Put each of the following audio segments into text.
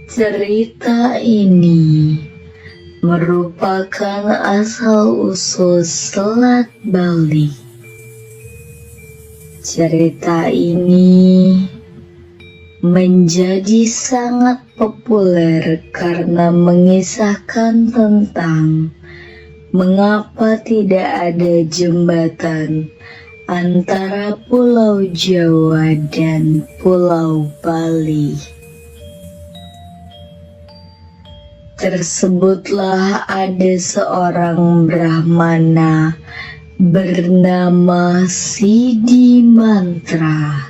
Cerita ini merupakan asal-usul Selat Bali. Cerita ini menjadi sangat populer karena mengisahkan tentang mengapa tidak ada jembatan antara Pulau Jawa dan Pulau Bali. Tersebutlah ada seorang Brahmana bernama Sidi Mantra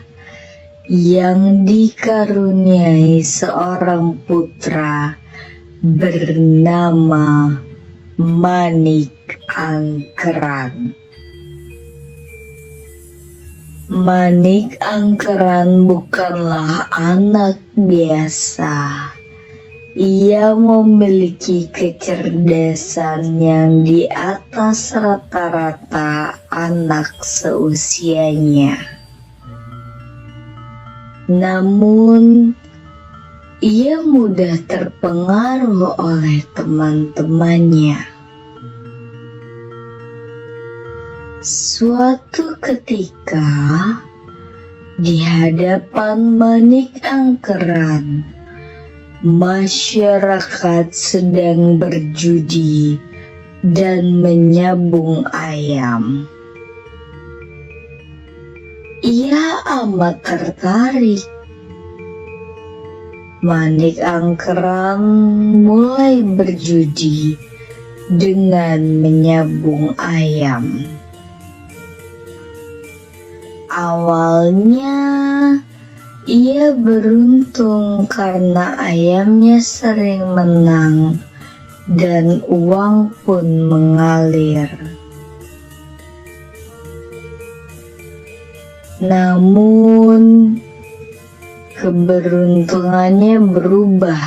yang dikaruniai seorang putra bernama Manik Angkeran. Manik Angkeran bukanlah anak biasa. Ia memiliki kecerdasan yang di atas rata-rata anak seusianya. Namun, ia mudah terpengaruh oleh teman-temannya. Suatu ketika, di hadapan Manik Angkeran, masyarakat sedang berjudi dan menyabung ayam. Ia amat tertarik. Manik Angkeran mulai berjudi dengan menyabung ayam. Awalnya ia beruntung karena ayamnya sering menang dan uang pun mengalir. Namun, keberuntungannya berubah.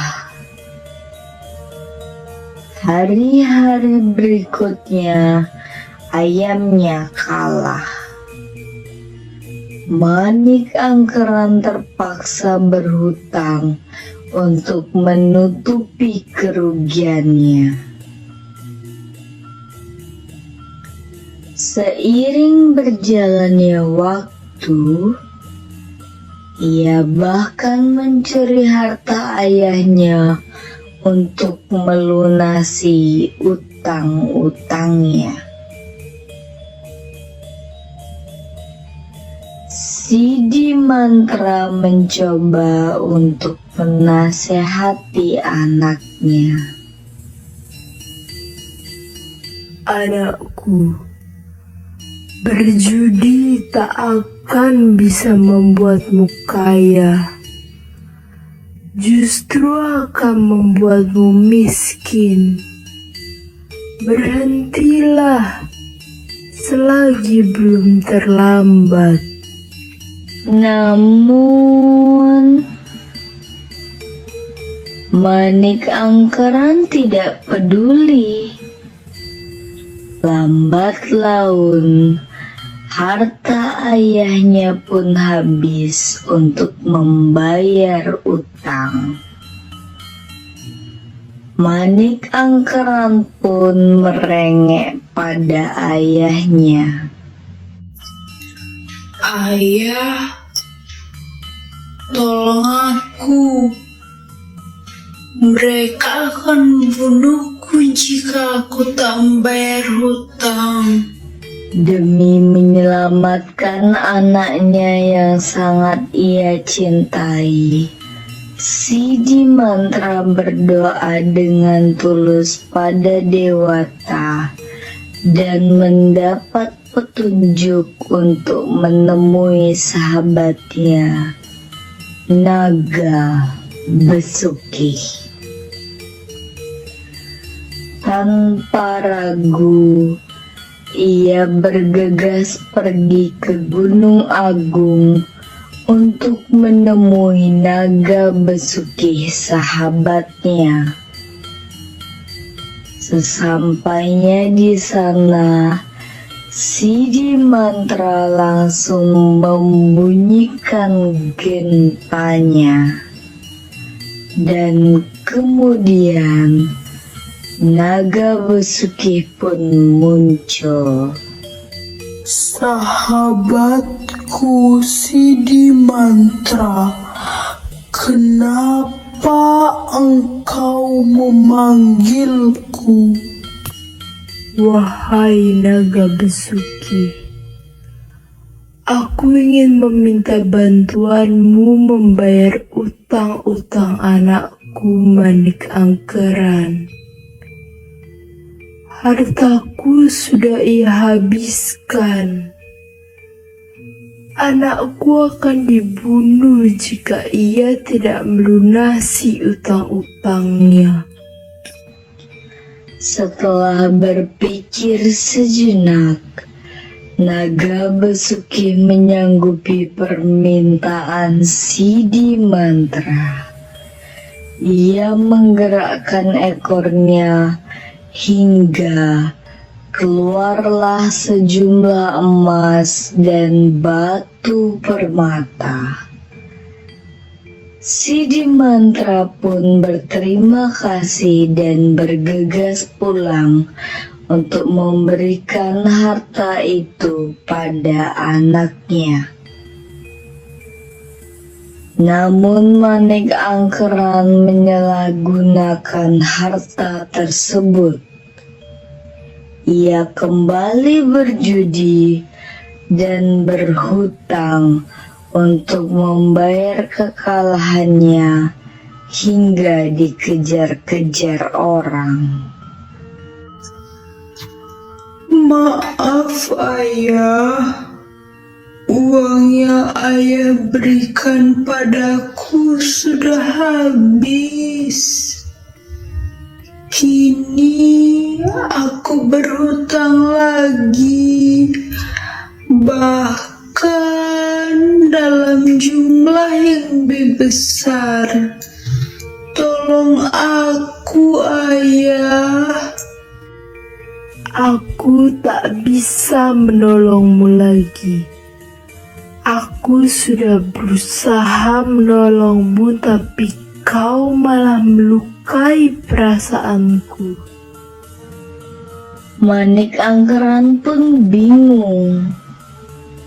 Hari-hari berikutnya, ayamnya kalah. Manik Angkeran terpaksa berhutang untuk menutupi kerugiannya. Seiring berjalannya waktu, ia bahkan mencuri harta ayahnya untuk melunasi utang-utangnya. Sidi Mantra mencoba untuk menasehati anaknya. Anakku, berjudi tak akan bisa membuatmu kaya. Justru akan membuatmu miskin. Berhentilah selagi belum terlambat. Namun, Manik Angkeran tidak peduli. Lambat laun, harta ayahnya pun habis untuk membayar utang. Manik Angkeran pun merengek pada ayahnya. Ayah, tolong aku. Mereka akan membunuhku jika aku tak membayar hutang. Demi menyelamatkan anaknya yang sangat ia cintai, Sidi Mantra berdoa dengan tulus pada Dewata dan mendapat petunjuk untuk menemui sahabatnya, Naga Besuki. Tanpa ragu, ia bergegas pergi ke Gunung Agung untuk menemui Naga Besuki, sahabatnya. Sesampainya di sana, Si Mantra langsung membunyikan gentanya, dan kemudian naga Basuki pun muncul. Sahabatku Sidi Mantra, kenapa engkau memanggilku? Wahai naga Basuki, aku ingin meminta bantuanmu membayar utang-utang anakku Manik Angkeran. Hartaku sudah ia habiskan. Anakku akan dibunuh jika ia tidak melunasi utang-utangnya. Setelah berpikir sejenak, naga Basuki menyanggupi permintaan Sidi Mantra. Ia menggerakkan ekornya hingga keluarlah sejumlah emas dan batu permata. Sidi Mantra pun berterima kasih dan bergegas pulang untuk memberikan harta itu pada anaknya. Namun Manik Angkeran menyalahgunakan harta tersebut. Ia kembali berjudi dan berhutang untuk membayar kekalahannya hingga dikejar-kejar orang. Maaf ayah, uang yang ayah berikan padaku sudah habis. Kini aku berhutang lagi, bahkan dalam jumlah yang lebih besar. Tolong aku ayah. Aku tak bisa menolongmu lagi. Aku sudah berusaha menolongmu, tapi kau malah melukai perasaanku. Manik Angkeran pun bingung.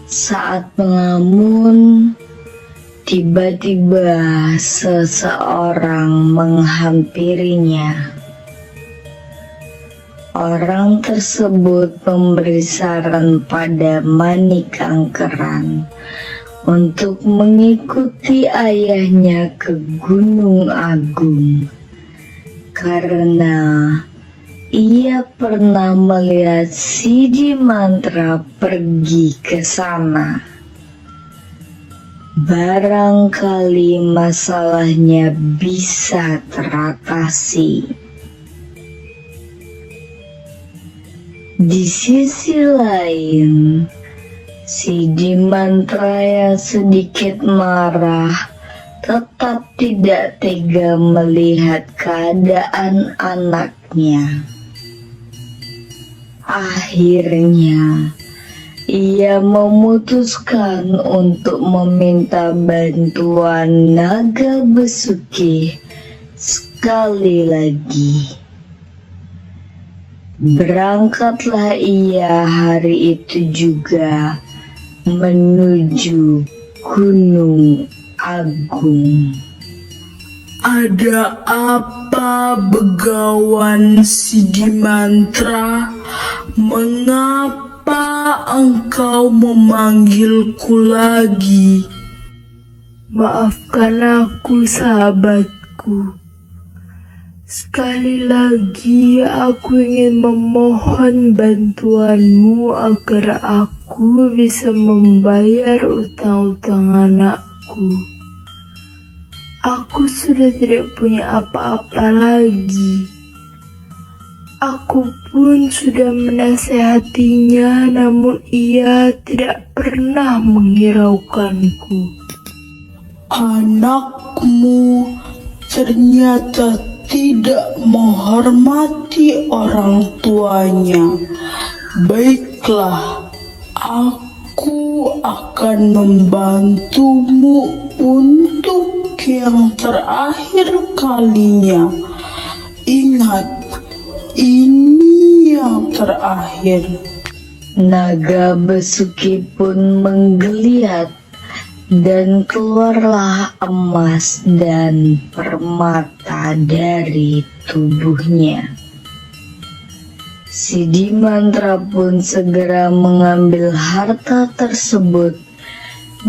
Saat mengamun, tiba-tiba seseorang menghampirinya. Orang tersebut memberi saran pada Manik Angkeran untuk mengikuti ayahnya ke Gunung Agung, karena ia pernah melihat Sidi Mantra pergi ke sana. Barangkali masalahnya bisa teratasi. Di sisi lain, Sidi Mantra yang sedikit marah tetap tidak tega melihat keadaan anaknya. Akhirnya, ia memutuskan untuk meminta bantuan naga Basuki sekali lagi. Berangkatlah ia hari itu juga menuju Gunung Agung. Ada apa, Begawan Sidi Mantra? Mengapa engkau memanggilku lagi? Maafkan aku, sahabatku. Sekali lagi aku ingin memohon bantuanmu agar aku bisa membayar utang-utang anakku. Aku sudah tidak punya apa-apa lagi. Aku pun sudah menasehatinya, namun ia tidak pernah menghiraukanku. Anakmu ternyata tidak menghormati orang tuanya. Baiklah. Baiklah, aku akan membantumu untuk yang terakhir kalinya. Ingat, ini yang terakhir. Naga besuki pun menggeliat, dan keluarlah emas dan permata dari tubuhnya. Si Dimantra pun segera mengambil harta tersebut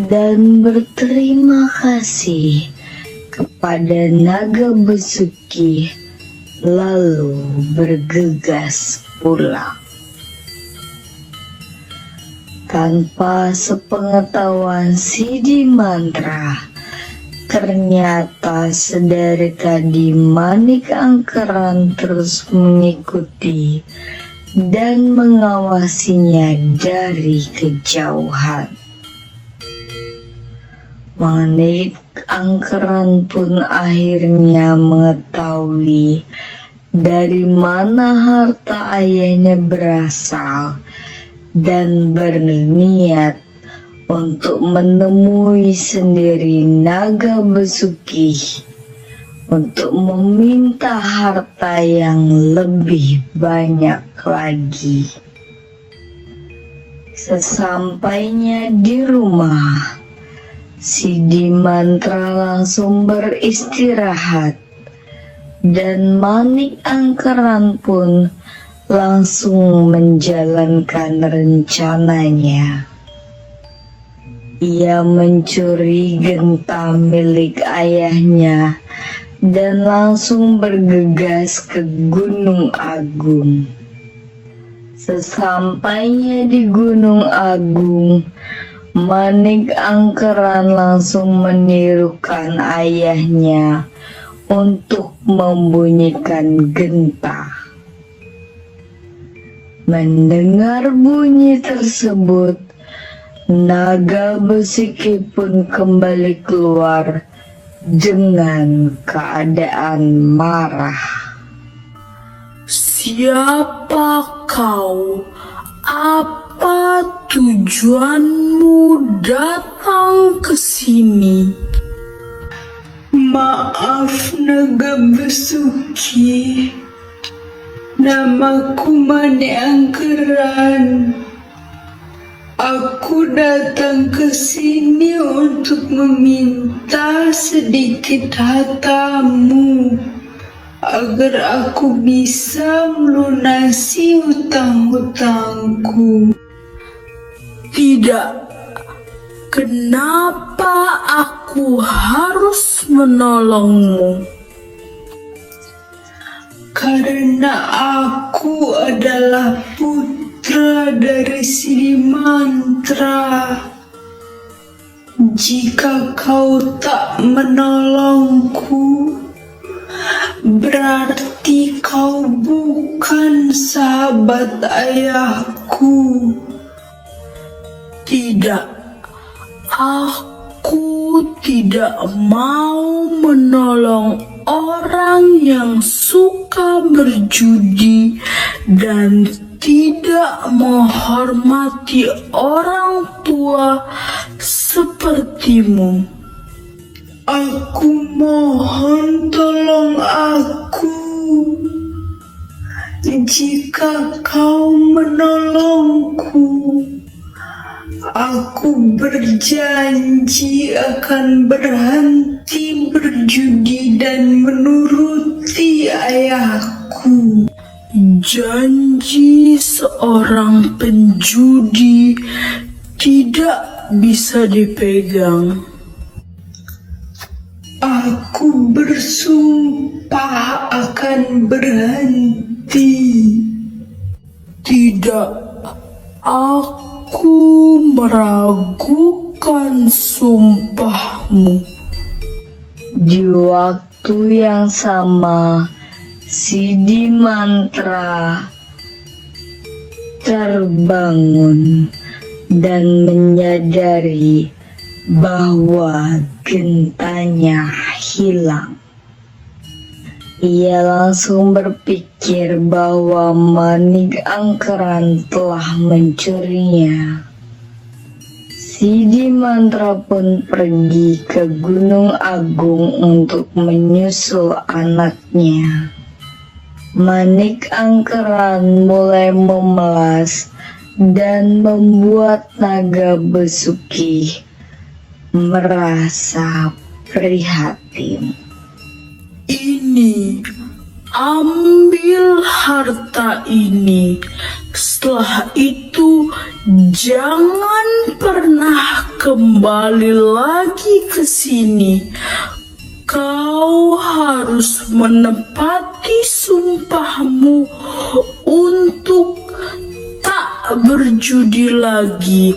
dan berterima kasih kepada naga besuki, lalu bergegas pulang. Tanpa sepengetahuan si Dimantra, ternyata sedari tadi Manik Angkeran terus mengikuti dan mengawasinya dari kejauhan. Manik Angkeran pun akhirnya mengetahui dari mana harta ayahnya berasal dan berniat untuk menemui sendiri naga besuki untuk meminta harta yang lebih banyak lagi. Sesampainya di rumah, si Dimantra langsung beristirahat dan Manik Angkeran pun langsung menjalankan rencananya. Ia mencuri genta milik ayahnya dan langsung bergegas ke Gunung Agung. Sesampainya di Gunung Agung, Manik Angkeran langsung menirukan ayahnya untuk membunyikan genta. Mendengar bunyi tersebut, naga besuki pun kembali keluar dengan keadaan marah. Siapa kau? Apa tujuanmu datang ke sini? Maaf naga besuki, namaku Manik Angkeran. Aku datang ke sini untuk meminta sedikit hartamu agar aku bisa melunasi hutang-hutangku. Tidak, kenapa aku harus menolongmu? Karena aku adalah putra dari si Dimantra. Jika kau tak menolongku, berarti kau bukan sahabat ayahku. Tidak, aku tidak mau menolong orang yang suka berjudi dan tidak menghormati orang tua sepertimu. Aku mohon tolong aku. Jika kau menolongku, aku berjanji akan berhenti berjudi dan menuruti ayahku. Janji seorang penjudi tidak bisa dipegang. Aku bersumpah akan berhenti. Tidak, aku meragukan sumpahmu. Di waktu yang sama, si Dimantra terbangun dan menyadari bahwa gentanya hilang. Ia langsung berpikir bahwa Manik Angkeran telah mencurinya. Sidi Mantra pun pergi ke Gunung Agung untuk menyusul anaknya. Manik Angkeran mulai memelas dan membuat Naga Besuki merasa prihatin. Ini, ambil harta ini. Setelah itu, jangan pernah kembali lagi ke sini. Kau harus menepati sumpahmu untuk tak berjudi lagi.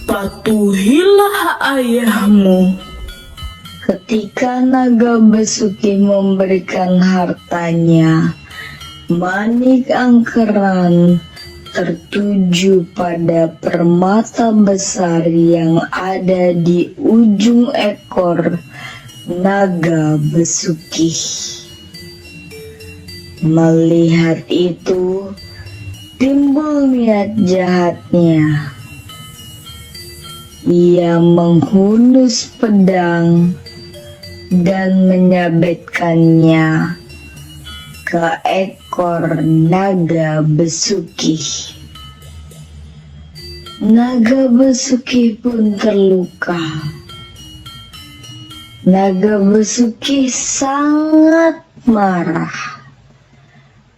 Patuhilah ayahmu. Ketika Naga Besuki memberikan hartanya, Manik Angkeran tertuju pada permata besar yang ada di ujung ekor Naga Besuki. Melihat itu, timbul niat jahatnya. Ia menghunus pedang dan menyabetkannya ke ekor Naga Besuki. Naga Besuki pun terluka. Naga Besuki sangat marah.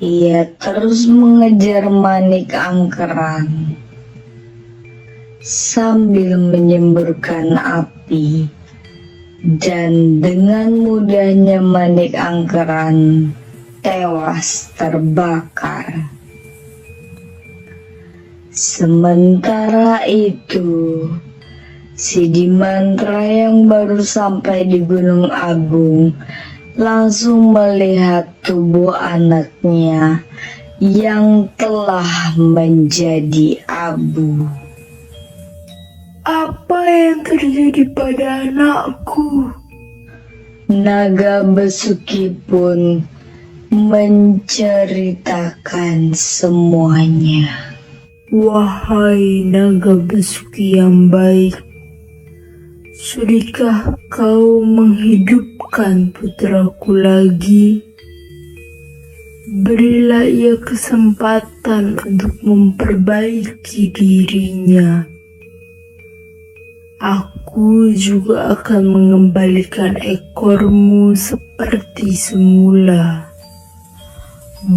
Ia terus mengejar Manik Angkeran sambil menyemburkan api. Dan dengan mudahnya Manik Angkeran tewas terbakar. Sementara itu, Sidi Mantra yang baru sampai di Gunung Agung langsung melihat tubuh anaknya yang telah menjadi abu. Apa yang terjadi pada anakku? Naga Besuki pun menceritakan semuanya. Wahai Naga Besuki yang baik, sudahkah kau menghidupkan putraku lagi? Berilah ia kesempatan untuk memperbaiki dirinya. Aku juga akan mengembalikan ekormu seperti semula.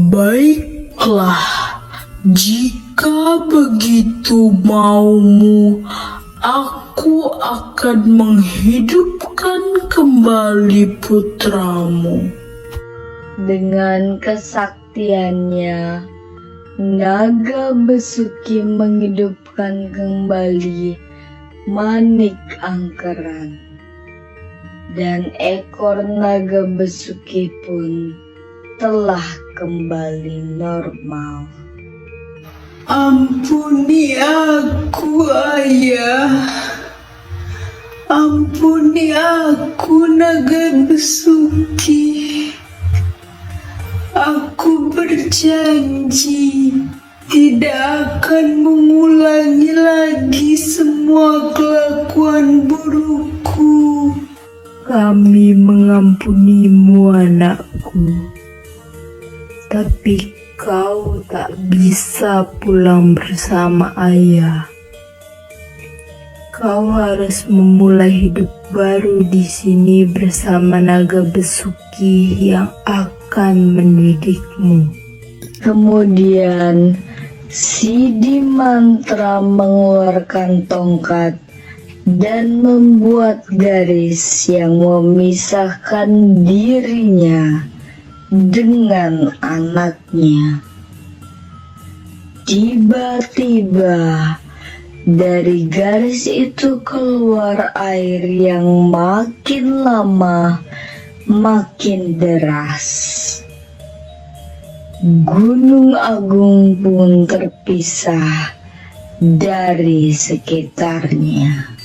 Baiklah, jika begitu maumu, aku akan menghidupkan kembali putramu. Dengan kesaktiannya, Naga Besuki menghidupkan kembali Manik Angkeran, dan ekor Naga Besuki pun telah kembali normal. Ampuni aku, Ayah. Ampuni aku, Naga Besuki. Aku berjanji tidak akan mengulangi lagi semua kelakuan burukku. Kami mengampunimu, anakku. Tapi kau tak bisa pulang bersama ayah. Kau harus memulai hidup baru di sini bersama Naga Besuki yang akan mendidikmu. Kemudian Sidi Mantra mengeluarkan tongkat dan membuat garis yang memisahkan dirinya dengan anaknya. Tiba-tiba dari garis itu keluar air yang makin lama makin deras. Gunung Agung pun terpisah dari sekitarnya.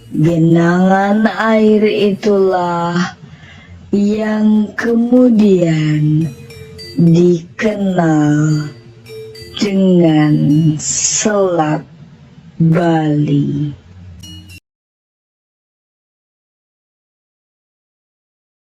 Genangan air itulah yang kemudian dikenal dengan Selat Bali.